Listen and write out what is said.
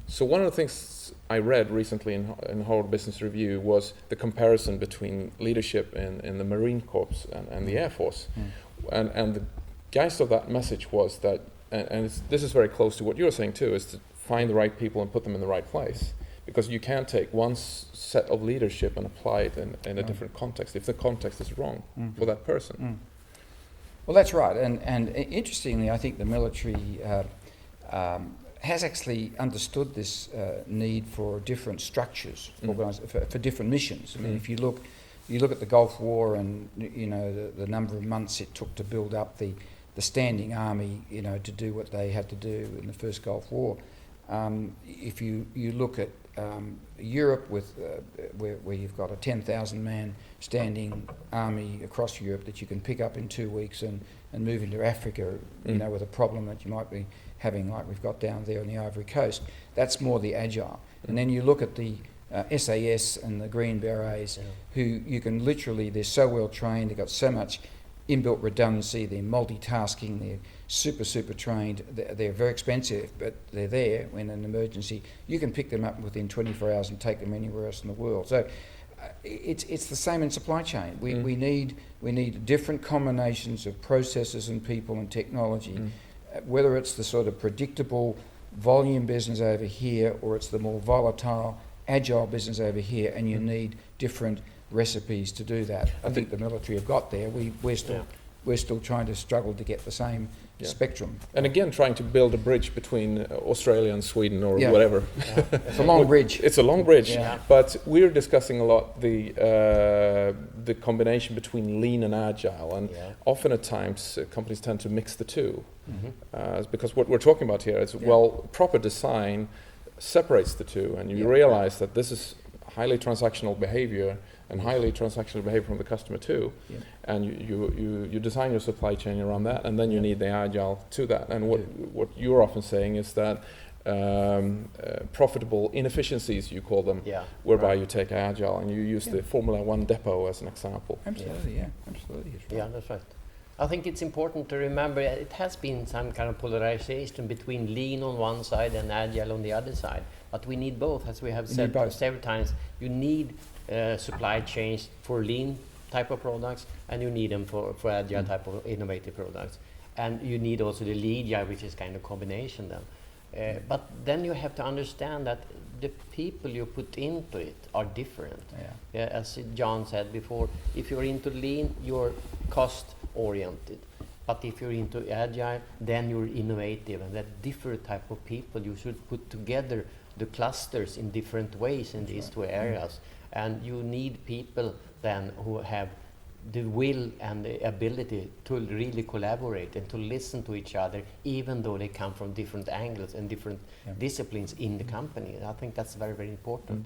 So one of the things I read recently in Harvard Business Review was the comparison between leadership in the Marine Corps and the Air Force. And the geist of that message was that, this is very close to what you're saying too, is to find the right people and put them in the right place. Because you can't take one set of leadership and apply it in a different context if the context is wrong for that person. Well, that's right. And interestingly, I think the military has actually understood this need for different structures for different missions. I mean, if you look at the Gulf War and the number of months it took to build up the standing army, to do what they had to do in the first Gulf War. If you look at Europe with where you've got a 10,000 man standing army across Europe that you can pick up in 2 weeks and move into Africa, with a problem that you might be having like we've got down there on the Ivory Coast, that's more the agile. And then you look at the SAS and the Green Berets, who you can literally, they're so well trained, they've got so much inbuilt redundancy, they're multitasking, they're super trained, they're very expensive, but they're there when an emergency. You can pick them up within 24 hours and take them anywhere else in the world. So it's the same in supply chain. We need different combinations of processes and people and technology, whether it's the sort of predictable volume business over here or it's the more volatile, agile business over here, and you need different recipes to do that. I think the military have got there. We're still trying to struggle to get the same spectrum. And again, trying to build a bridge between Australia and Sweden or whatever. It's a long bridge. It's a long bridge, but we're discussing a lot the combination between lean and agile, and often at times companies tend to mix the two, because what we're talking about here is proper design separates the two, and you realize that this is highly transactional behavior and highly transactional behavior from the customer too, and you design your supply chain around that, and then you need the agile to that. And what you're often saying is that profitable inefficiencies, you call them, whereby you take agile and you use the Formula One depot as an example. Absolutely, absolutely. Right. Yeah, that's right. I think it's important to remember it has been some kind of polarization between lean on one side and agile on the other side. But we need both, as we have said several times. You need supply chains for lean type of products, and you need them for agile type of innovative products. And you need also the lead, which is kind of combination then. But then you have to understand that the people you put into it are different. As John said before, if you're into lean, you're cost oriented. But if you're into agile, then you're innovative, and that different type of people you should put together the clusters in different ways in these two areas. And you need people then who have the will and the ability to really collaborate and to listen to each other, even though they come from different angles and different disciplines in the company. I think that's very, very important.